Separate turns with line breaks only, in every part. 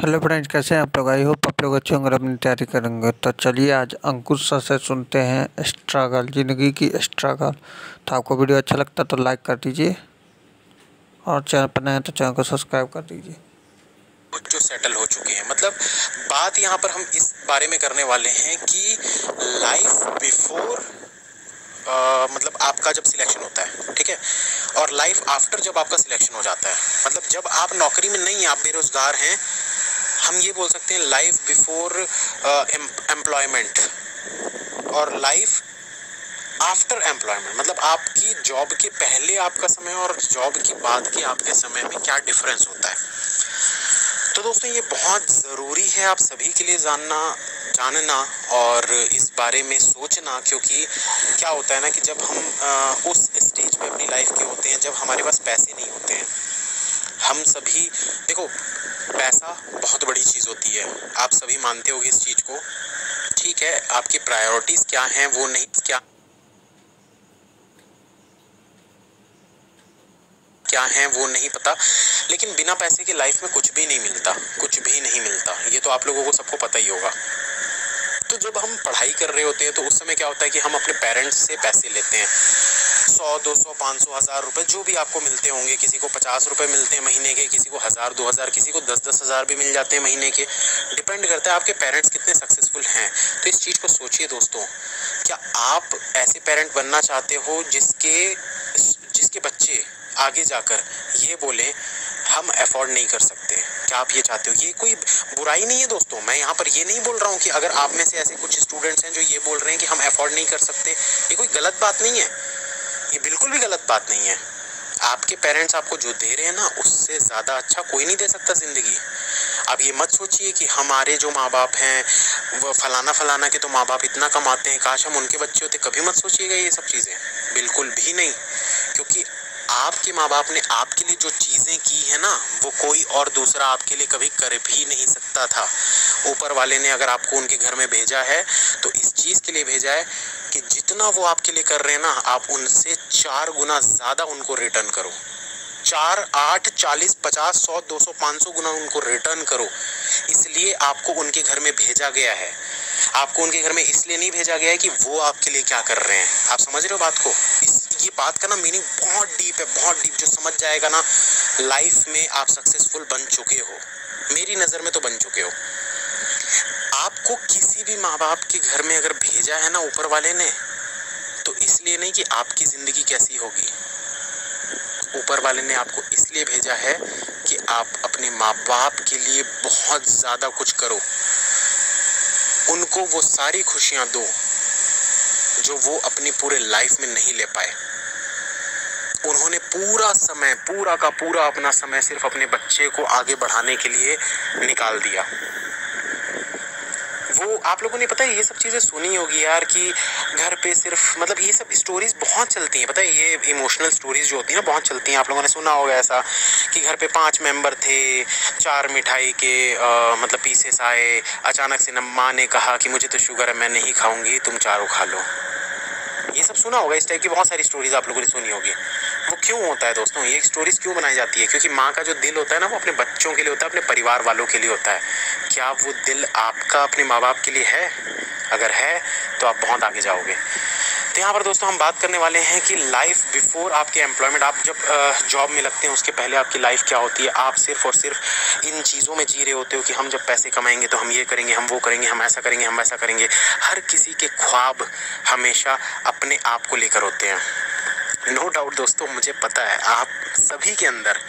Hello friends, कैसे हैं आप लोग। आई होप आप लोग अच्छे होंगे, अपनी तैयारी करेंगे। तो चलिए आज अंकुश सर से सुनते हैं स्ट्रगल, ज़िंदगी की स्ट्रगल। तो आपको वीडियो अच्छा लगता तो लाइक कर दीजिए और चैनल पर नए हैं तो चैनल को सब्सक्राइब कर दीजिए।
जो सेटल हो चुके हैं, मतलब बात यहाँ पर हम इस बारे में करने वाले हैं कि लाइफ बिफोर मतलब आपका जब सिलेक्शन होता है, ठीक है, और लाइफ आफ्टर जब आपका सिलेक्शन हो जाता है, मतलब जब आप नौकरी में नहीं, आप बेरोजगार हैं, हम ये बोल सकते हैं लाइफ बिफोर एम्प्लॉयमेंट और लाइफ आफ्टर एम्प्लॉयमेंट। मतलब आपकी जॉब के पहले आपका समय और जॉब के बाद के आपके समय में क्या डिफरेंस होता है। तो दोस्तों ये बहुत ज़रूरी है आप सभी के लिए जानना और इस बारे में सोचना, क्योंकि क्या होता है ना कि जब हम उस स्टेज पे अपनी लाइफ के होते हैं जब हमारे पास पैसे नहीं होते हैं, हम सभी देखो, पैसा बहुत बड़ी चीज़ होती है, आप सभी मानते होगे इस चीज़ को, ठीक है। आपकी प्रायोरिटीज़ क्या हैं वो नहीं पता, लेकिन बिना पैसे के लाइफ में कुछ भी नहीं मिलता, कुछ भी नहीं मिलता, ये तो आप लोगों को सबको पता ही होगा। तो जब हम पढ़ाई कर रहे होते हैं तो उस समय क्या होता है कि हम अपने पेरेंट्स से पैसे लेते हैं, 100, 200, 500, 1000 रुपये जो भी आपको मिलते होंगे। किसी को 50 रुपये मिलते हैं महीने के, किसी को 1000, 2000, किसी को 10-10 हज़ार भी मिल जाते हैं महीने के। डिपेंड करता है आपके पेरेंट्स कितने सक्सेसफुल हैं। तो इस चीज़ को सोचिए दोस्तों, क्या आप ऐसे पेरेंट बनना चाहते हो जिसके बच्चे आगे जाकर ये बोले हम अफोर्ड नहीं कर सकते? क्या आप ये चाहते हो? ये कोई बुराई नहीं है दोस्तों, मैं यहाँ पर ये नहीं बोल रहा हूँ कि अगर आप में से ऐसे कुछ स्टूडेंट्स हैं जो ये बोल रहे हैं कि हम अफोर्ड नहीं कर सकते, ये कोई गलत बात नहीं है, ये बिल्कुल भी गलत बात नहीं है। आपके पेरेंट्स आपको जो दे रहे हैं ना, उससे ज़्यादा अच्छा कोई नहीं दे सकता ज़िंदगी। आप ये मत सोचिए कि हमारे जो माँ बाप हैं वो फलाना के तो माँ बाप इतना कमाते हैं, काश हम उनके बच्चे होते। कभी मत सोचिएगा ये सब चीज़ें, बिल्कुल भी नहीं, क्योंकि आपके माँ बाप ने आपके लिए जो चीज़ें की है ना, वो कोई और दूसरा आपके लिए कभी कर भी नहीं सकता था। ऊपर वाले ने अगर आपको उनके घर में भेजा है तो इस चीज़ के लिए भेजा है कि जितना वो आपके लिए कर रहे हैं ना, आप उनसे 4 गुना ज़्यादा उनको रिटर्न करो। 4, 8, 40, 50, 100, 200, 500 गुना उनको रिटर्न करो। इसलिए आपको उनके घर में भेजा गया है। आपको उनके घर में इसलिए नहीं भेजा गया है कि वो आपके लिए क्या कर रहे हैं। आप समझ रहे हो बात को? ये बात का ना मीनिंग बहुत डीप है, बहुत डीप। जो समझ जाएगा ना, लाइफ में आप सक्सेसफुल बन चुके हो, मेरी नज़र में तो बन चुके हो। आपको किसी भी माँ बाप के घर में अगर भेजा है ना ऊपर वाले ने, तो इसलिए नहीं कि आपकी ज़िंदगी कैसी होगी, ऊपर वाले ने आपको इसलिए भेजा है कि आप अपने माँ बाप के लिए बहुत ज़्यादा कुछ करो, उनको वो सारी खुशियाँ दो जो वो अपनी पूरे लाइफ में नहीं ले पाए। उन्होंने पूरा का पूरा अपना समय सिर्फ अपने बच्चे को आगे बढ़ाने के लिए निकाल दिया। वो आप लोगों ने पता है ये सब चीज़ें सुनी होगी यार, कि घर पे सिर्फ, मतलब ये सब स्टोरीज बहुत चलती हैं, पता है, ये इमोशनल स्टोरीज जो होती है ना बहुत चलती हैं। आप लोगों ने सुना होगा ऐसा कि घर पे 5 मेंबर थे, 4 मिठाई के मतलब पीसेस आए, अचानक से माँ ने कहा कि मुझे तो शुगर है, मैं नहीं खाऊंगी, तुम चारों खा लो। ये सब सुना होगा, इस टाइप की बहुत सारी स्टोरीज आप लोगों ने सुनी होगी। वो क्यों होता है दोस्तों, ये स्टोरीज क्यों बनाई जाती है? क्योंकि माँ का जो दिल होता है ना, वो अपने बच्चों के लिए होता है, अपने परिवार वालों के लिए होता है। क्या वो दिल आपका अपने माँ बाप के लिए है? अगर है तो आप बहुत आगे जाओगे। तो यहाँ पर दोस्तों हम बात करने वाले हैं कि लाइफ बिफोर आपके एम्प्लॉयमेंट, आप जब जॉब में लगते हैं उसके पहले आपकी लाइफ क्या होती है। आप सिर्फ और सिर्फ इन चीज़ों में जी रहे होते हो कि हम जब पैसे कमाएंगे तो हम ये करेंगे, हम वो करेंगे, हम ऐसा करेंगे, हम वैसा करेंगे। हर किसी के ख्वाब हमेशा अपने आप को लेकर होते हैं। नो डाउट दोस्तों, मुझे पता है आप सभी के अंदर,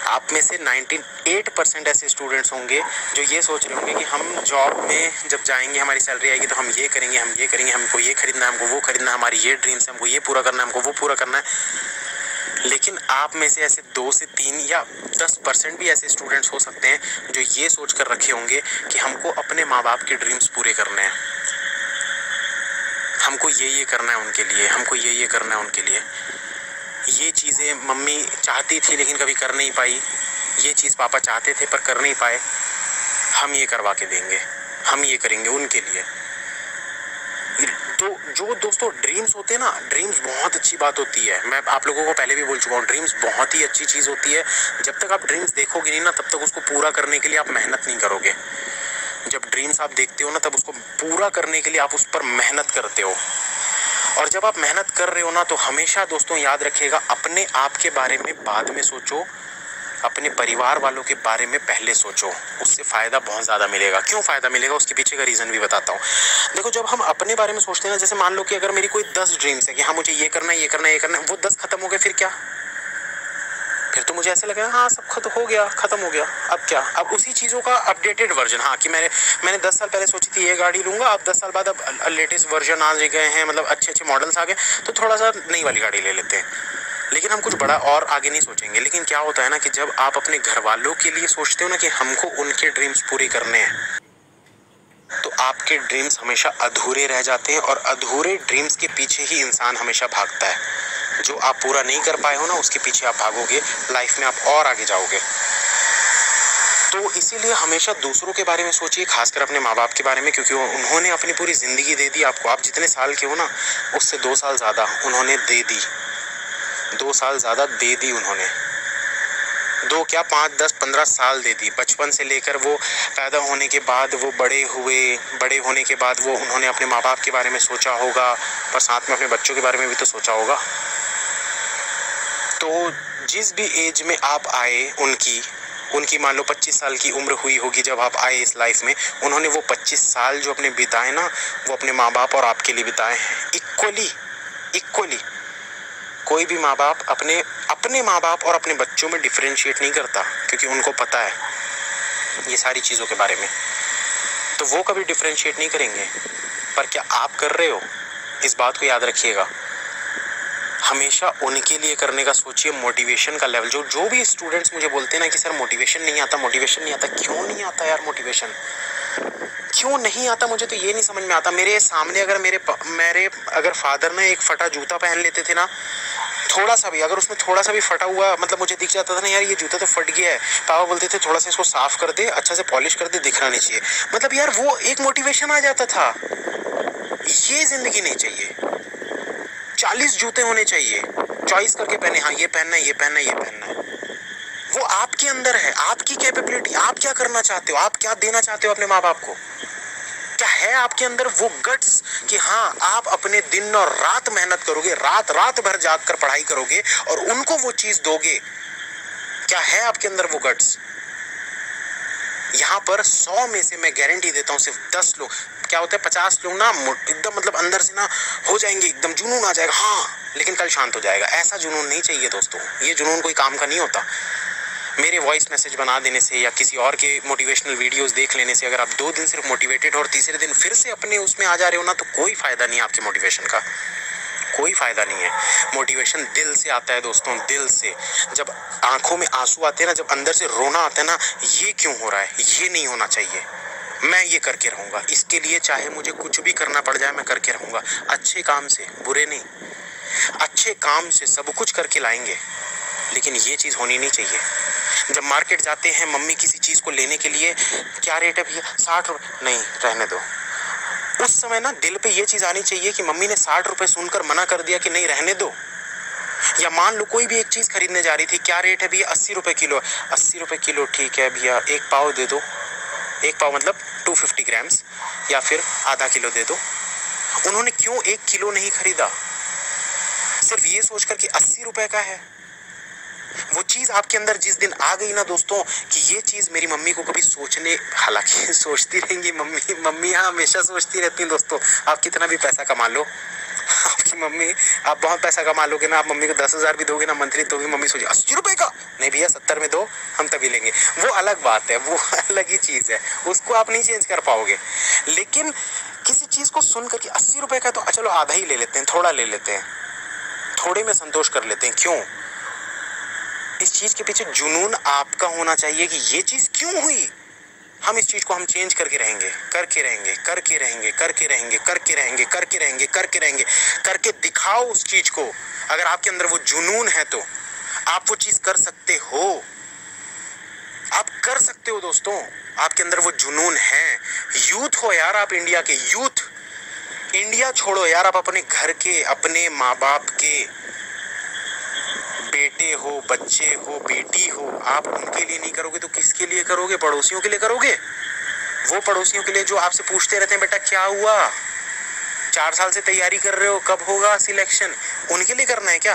आप में से 98% ऐसे स्टूडेंट्स होंगे जो ये सोच रहे होंगे कि हम जॉब में जब जाएंगे, हमारी सैलरी आएगी तो हम ये करेंगे, हम ये करेंगे, हमको ये खरीदना है, हमको वो खरीदना है, हमारी ये ड्रीम्स है, हमको ये पूरा करना है, हमको वो पूरा करना है। लेकिन आप में से ऐसे 2 से 3 या 10% भी ऐसे स्टूडेंट्स हो सकते हैं जो ये सोच कर रखे होंगे कि हमको अपने माँ बाप के ड्रीम्स पूरे करने हैं, हमको ये करना है उनके लिए, हमको ये करना है उनके लिए। ये चीज़ें मम्मी चाहती थी लेकिन कभी कर नहीं पाई, ये चीज़ पापा चाहते थे पर कर नहीं पाए, हम ये करवा के देंगे, हम ये करेंगे उनके लिए। तो जो दोस्तों ड्रीम्स होते हैं ना, ड्रीम्स बहुत अच्छी बात होती है। मैं आप लोगों को पहले भी बोल चुका हूँ, ड्रीम्स बहुत ही अच्छी चीज़ होती है। जब तक आप ड्रीम्स देखोगे नहीं ना, तब तक उसको पूरा करने के लिए आप मेहनत नहीं करोगे। जब ड्रीम्स आप देखते हो ना, तब उसको पूरा करने के लिए आप उस पर मेहनत करते हो। और जब आप मेहनत कर रहे हो ना, तो हमेशा दोस्तों याद रखिएगा, अपने आप के बारे में बाद में सोचो, अपने परिवार वालों के बारे में पहले सोचो। उससे फ़ायदा बहुत ज़्यादा मिलेगा। क्यों फ़ायदा मिलेगा, उसके पीछे का रीज़न भी बताता हूँ। देखो, जब हम अपने बारे में सोचते हैं ना, जैसे मान लो कि अगर मेरी कोई 10 ड्रीम्स है कि हाँ मुझे ये करना है, ये करना है, ये करना है, वो 10 खत्म हो गए, फिर क्या? फिर तो मुझे ऐसे लगेगा हाँ सब खत्म हो गया, खत्म हो गया, अब क्या? अब उसी चीज़ों का अपडेटेड वर्जन, हाँ कि मैंने 10 साल पहले सोची थी ये गाड़ी लूँगा, अब 10 साल बाद अब लेटेस्ट वर्जन आ गए हैं, मतलब अच्छे अच्छे मॉडल्स आ गए, तो थोड़ा सा नई वाली गाड़ी ले लेते हैं। लेकिन हम कुछ बड़ा और आगे नहीं सोचेंगे। लेकिन क्या होता है ना कि जब आप अपने घर वालों के लिए सोचते हो ना कि हमको उनके ड्रीम्स पूरे करने हैं, तो आपके ड्रीम्स हमेशा अधूरे रह जाते हैं। और अधूरे ड्रीम्स के पीछे ही इंसान हमेशा भागता है। जो आप पूरा नहीं कर पाए हो ना, उसके पीछे आप भागोगे, लाइफ में आप और आगे जाओगे। तो इसीलिए हमेशा दूसरों के बारे में सोचिए, खासकर अपने माँ बाप के बारे में, क्योंकि उन्होंने अपनी पूरी ज़िंदगी दे दी आपको। आप जितने साल के हो ना, उससे 2 साल ज़्यादा उन्होंने दे दी, 2 साल ज़्यादा दे दी उन्होंने। 2 क्या 5, 10, 15 साल दे दी। बचपन से लेकर वो पैदा होने के बाद वो बड़े हुए, बड़े होने के बाद वो उन्होंने अपने माँ बाप के बारे में सोचा होगा, पर साथ में अपने बच्चों के बारे में भी तो सोचा होगा। तो जिस भी एज में आप आए, उनकी मान लो 25 साल की उम्र हुई होगी जब आप आए इस लाइफ में, उन्होंने वो 25 साल जो अपने बिताए ना, वो अपने माँ बाप और आपके लिए बिताए हैं इक्वली। कोई भी माँ बाप अपने माँ बाप और अपने बच्चों में डिफरेंशिएट नहीं करता, क्योंकि उनको पता है ये सारी चीज़ों के बारे में, तो वो कभी डिफरेंशिएट नहीं करेंगे। पर क्या आप कर रहे हो, इस बात को याद रखिएगा। हमेशा उनके लिए करने का सोचिए। मोटिवेशन का लेवल, जो भी स्टूडेंट्स मुझे बोलते हैं ना कि सर मोटिवेशन नहीं आता, क्यों नहीं आता यार मोटिवेशन? क्यों नहीं आता, मुझे तो ये नहीं समझ में आता। मेरे सामने अगर मेरे अगर फादर ने एक फटा जूता पहन लेते थे ना, थोड़ा सा भी, अगर उसमें थोड़ा सा भी फटा हुआ, मतलब मुझे दिख जाता था ना यार ये जूता तो फट गया है, पापा बोलते थे थोड़ा सा इसको साफ कर दे, अच्छा से पॉलिश कर दे, दिखना नहीं चाहिए। मतलब यार वो एक मोटिवेशन आ जाता था। ये जिंदगी नहीं चाहिए। 40 जूते होने चाहिए, चॉइस करके पहने, हाँ ये पहनना है, ये पहनना है, ये पहनना है। वो आपके अंदर है, आपकी कैपेबिलिटी। आप क्या करना चाहते हो, आप क्या देना चाहते हो अपने माँ बाप को? क्या है आपके अंदर वो गट्स कि हाँ आप अपने दिन और रात मेहनत करोगे, रात भर जाग कर पढ़ाई करोगे और उनको वो चीज दोगे? क्या है आपके अंदर वो गट्स? यहाँ पर 100 में से मैं गारंटी देता हूँ सिर्फ 10 लोग, क्या होता है 50 लोग ना एकदम मतलब अंदर से ना हो जाएंगे, एकदम जुनून आ जाएगा, हाँ लेकिन कल शांत हो जाएगा। ऐसा जुनून नहीं चाहिए दोस्तों, ये जुनून कोई काम का नहीं होता। मेरे वॉइस मैसेज बना देने से या किसी और के मोटिवेशनल वीडियोस देख लेने से अगर आप 2 दिन सिर्फ मोटिवेटेड और तीसरे दिन फिर से अपने उसमें आ जा रहे हो ना, तो कोई फायदा नहीं है आपके मोटिवेशन का, कोई फायदा नहीं है। मोटिवेशन दिल से आता है दोस्तों, दिल से। जब आंखों में आंसू आते हैं ना, जब अंदर से रोना आता है ना, ये क्यों हो रहा है, ये नहीं होना चाहिए, मैं ये करके रहूंगा, इसके लिए चाहे मुझे कुछ भी करना पड़ जाए मैं करके रहूंगा। अच्छे काम से, बुरे नहीं, अच्छे काम से सब कुछ करके लाएंगे, लेकिन ये चीज होनी नहीं चाहिए। जब मार्केट जाते हैं, मम्मी किसी चीज को लेने के लिए, क्या रेट है भैया, 60 रुपये, नहीं रहने दो। उस समय ना दिल पे ये चीज आनी चाहिए कि मम्मी ने 60 रुपए सुनकर मना कर दिया कि नहीं रहने दो। या मान लो कोई भी एक चीज खरीदने जा रही थी, क्या रेट है भैया, 80 रुपए किलो, 80 रुपए किलो, ठीक है भैया 1 पाव दे दो, 1 पाव मतलब 250 ग्राम्स, या फिर आधा किलो दे दो। उन्होंने क्यों 1 किलो नहीं खरीदा, सिर्फ ये सोचकर कि 80 रुपए का है। वो चीज आपके अंदर जिस दिन आ गई ना दोस्तों कि ये चीज मेरी मम्मी को कभी सोचने, हालांकि सोचती रहेंगी मम्मी हमेशा सोचती रहती है दोस्तों। आप कितना भी पैसा कमा लो, आपकी मम्मी, आप बहुत पैसा कमा लोगे ना, आप मम्मी को 10,000 भी दोगे ना मंथली, तो भी मम्मी सोचे 80 रुपए का, नहीं भैया 70 में दो, हम तभी लेंगे। वो अलग बात है, वो अलग ही चीज है, उसको आप नहीं चेंज कर पाओगे। लेकिन किसी चीज को सुन करके 80 रुपए का, तो चलो आधा ही ले लेते हैं, थोड़ा ले लेते हैं, थोड़े में संतोष कर लेते हैं। क्यों? इस चीज के पीछे जुनून आपका होना चाहिए कि ये चीज क्यों हुई, हम इस चीज को हम चेंज करके रहेंगे, करके रहेंगे, करके रहेंगे, करके रहेंगे, करके रहेंगे, करके रहेंगे, करके रहेंगे, करके दिखाओ उस चीज को। अगर आपके अंदर वो जुनून है तो आप वो चीज कर सकते हो, आप कर सकते हो दोस्तों, आपके अंदर वो जुनून है। यूथ हो यार, आप इंडिया के यूथ, इंडिया छोड़ो यार, आप अपने घर के, अपने माँ बाप के बेटे हो, बच्चे हो, बेटी हो, आप उनके लिए नहीं करोगे तो किसके लिए करोगे? पड़ोसियों के लिए करोगे। वो पड़ोसियों के लिए जो आपसे पूछते रहते हैं बेटा क्या हुआ, 4 साल से तैयारी कर रहे हो, कब होगा सिलेक्शन, उनके लिए करना है क्या?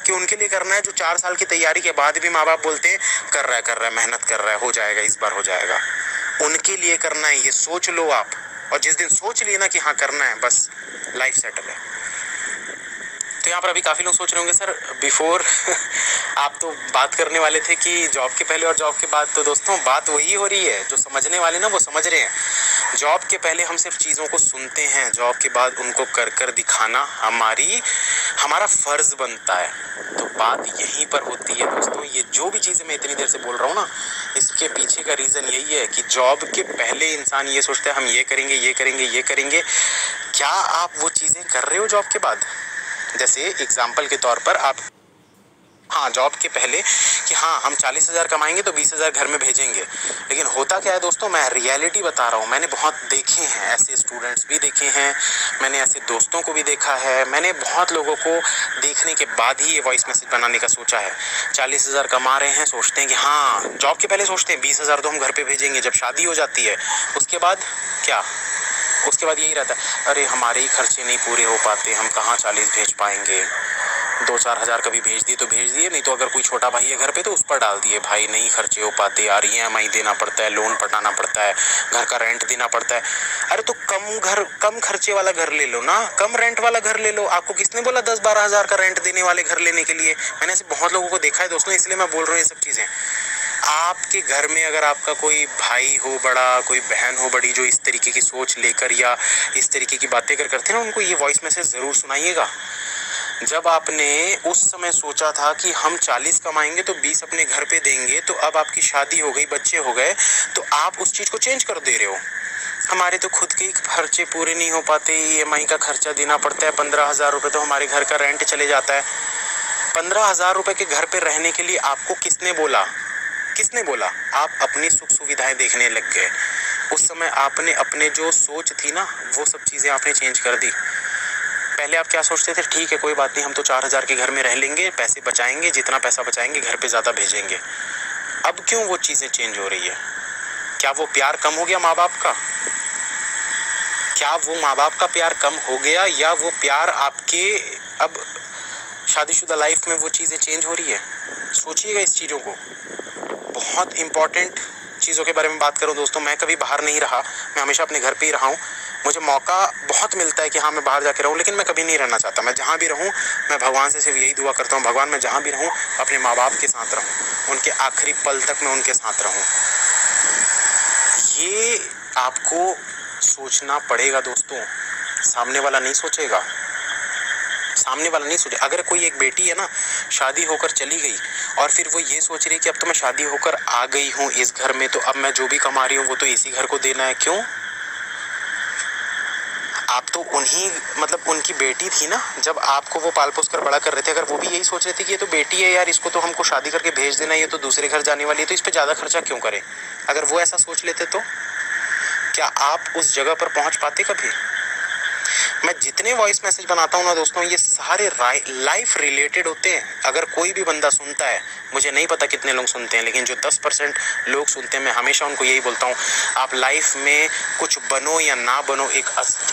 कि उनके लिए करना है जो 4 साल की तैयारी के बाद भी माँ बाप बोलते हैं कर रहा है, मेहनत कर रहा है, हो जाएगा, इस बार हो जाएगा। उनके लिए करना है, ये सोच लो आप। और जिस दिन सोच लिए ना कि हाँ करना है, बस लाइफ सेटल है। तो यहाँ पर अभी काफ़ी लोग सोच रहे होंगे सर बिफोर आप तो बात करने वाले थे कि जॉब के पहले और जॉब के बाद। तो दोस्तों बात वही हो रही है, जो समझने वाले ना वो समझ रहे हैं। जॉब के पहले हम सिर्फ चीज़ों को सुनते हैं, जॉब के बाद उनको कर कर दिखाना हमारा फ़र्ज़ बनता है। तो बात यहीं पर होती है दोस्तों। ये जो भी चीज़ें मैं इतनी देर से बोल रहा हूँ ना, इसके पीछे का रीज़न यही है कि जॉब के पहले इंसान ये सोचता है हम ये करेंगे, ये करेंगे, ये करेंगे। क्या आप वो चीज़ें कर रहे हो जॉब के बाद? जैसे एग्जाम्पल के तौर पर आप, हाँ, जॉब के पहले कि हाँ हम 40,000 कमाएंगे तो 20,000 घर में भेजेंगे। लेकिन होता क्या है दोस्तों, मैं रियलिटी बता रहा हूँ। मैंने बहुत देखे हैं, ऐसे स्टूडेंट्स भी देखे हैं, मैंने ऐसे दोस्तों को भी देखा है, मैंने बहुत लोगों को देखने के बाद ही ये वॉइस मैसेज बनाने का सोचा है। 40,000 कमा रहे हैं, सोचते हैं कि हाँ, जॉब के पहले सोचते हैं 20,000 तो हम घर पर भेजेंगे। जब शादी हो जाती है उसके बाद क्या, उसके बाद यही रहता है अरे हमारे ही खर्चे नहीं पूरे हो पाते, हम कहाँ 40 भेज पाएंगे। 2-4 हज़ार कभी भेज दिए तो भेज दिए, नहीं तो अगर कोई छोटा भाई है घर पे तो उस पर डाल दिए, भाई नहीं खर्चे हो पाते यार, EMI देना पड़ता है, लोन पटाना पड़ता है, घर का रेंट देना पड़ता है। अरे तो कम खर्चे वाला घर ले लो ना, कम रेंट वाला घर ले लो। आपको किसने बोला 10-12 हज़ार का रेंट देने वाले घर लेने के लिए? मैंने ऐसे बहुत लोगों को देखा है दोस्तों, इसलिए मैं बोल रहा हूँ ये सब चीज़ें। आपके घर में अगर आपका कोई भाई हो बड़ा, कोई बहन हो बड़ी जो इस तरीके की सोच लेकर या इस तरीके की बातें करते हैं ना, उनको ये वॉइस मैसेज ज़रूर सुनाइएगा। जब आपने उस समय सोचा था कि हम 40 कमाएंगे तो 20 अपने घर पे देंगे, तो अब आपकी शादी हो गई, बच्चे हो गए, तो आप उस चीज़ को चेंज कर दे रहे हो। हमारे तो खुद के ही खर्चे पूरे नहीं हो पाते, EMI का खर्चा देना पड़ता है, 15,000 रुपये तो हमारे घर का रेंट चले जाता है। 15,000 रुपये के घर पे रहने के लिए आपको किसने बोला? आप अपनी सुख सुविधाएं देखने लग गए। उस समय आपने अपने जो सोच थी ना, वो सब चीज़ें आपने चेंज कर दी। पहले आप क्या सोचते थे, ठीक है कोई बात नहीं, हम तो 4,000 के घर में रह लेंगे, पैसे बचाएंगे, जितना पैसा बचाएंगे घर पे ज़्यादा भेजेंगे। अब क्यों वो चीज़ें चेंज हो रही है? क्या वो प्यार कम हो गया माँ बाप का? क्या वो माँ बाप का प्यार कम हो गया, या वो प्यार आपके अब शादीशुदा लाइफ में वो चीज़ें चेंज हो रही है? सोचिएगा इस चीज़ों को। बहुत इम्पॉर्टेंट चीज़ों के बारे में बात करूं दोस्तों, मैं कभी बाहर नहीं रहा, मैं हमेशा अपने घर पे ही रहा हूं। मुझे मौका बहुत मिलता है कि हाँ मैं बाहर जाके रहूं, लेकिन मैं कभी नहीं रहना चाहता। मैं जहाँ भी रहूं, मैं भगवान से सिर्फ यही दुआ करता हूँ, भगवान मैं जहाँ भी रहूं अपने माँ बाप के साथ रहूं, उनके आखिरी पल तक मैं उनके साथ रहूं। ये आपको सोचना पड़ेगा दोस्तों, सामने वाला नहीं सोचेगा। अगर कोई एक बेटी है ना, शादी होकर चली गई और फिर वो ये सोच रही है कि अब तो मैं शादी होकर आ गई हूँ इस घर में, तो अब मैं जो भी कमा रही हूँ वो तो इसी घर को देना है। क्यों? आप तो उनकी बेटी थी ना, जब आपको वो पाल पोस कर बड़ा कर रहे थे। अगर वो भी यही सोच रहे थे कि ये तो बेटी है यार, इसको तो हमको शादी करके भेज देना है, ये तो दूसरे घर जाने वाली है, तो इस पर ज़्यादा खर्चा क्यों करें? अगर वो ऐसा सोच लेते तो क्या आप उस जगह पर पहुँच पाते कभी? मैं जितने वॉइस मैसेज बनाता हूँ ना दोस्तों, ये सारे लाइफ रिलेटेड होते हैं। अगर कोई भी बंदा सुनता है, मुझे नहीं पता कितने लोग सुनते हैं, लेकिन जो 10% लोग सुनते हैं, मैं हमेशा उनको यही बोलता हूँ, आप लाइफ में कुछ बनो या ना बनो, एक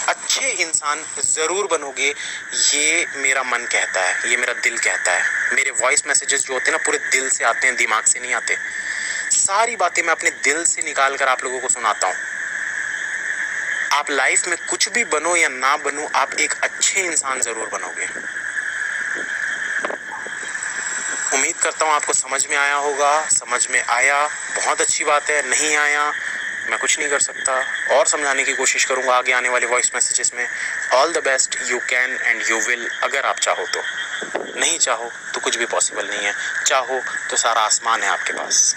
अच्छे इंसान ज़रूर बनोगे। ये मेरा मन कहता है, ये मेरा दिल कहता है। मेरे वॉइस मैसेजेस जो होते हैं ना, पूरे दिल से आते हैं, दिमाग से नहीं आते। सारी बातें मैं अपने दिल से निकाल कर आप लोगों को सुनाता हूँ। आप लाइफ में कुछ भी बनो या ना बनो, आप एक अच्छे इंसान ज़रूर बनोगे। उम्मीद करता हूँ आपको समझ में आया होगा। समझ में आया, बहुत अच्छी बात है। नहीं आया, मैं कुछ नहीं कर सकता, और समझाने की कोशिश करूँगा आगे आने वाले वॉइस मैसेजेस में। All the best, you can and you will, अगर आप चाहो तो। नहीं चाहो तो कुछ भी पॉसिबल नहीं है, चाहो तो सारा आसमान है आपके पास।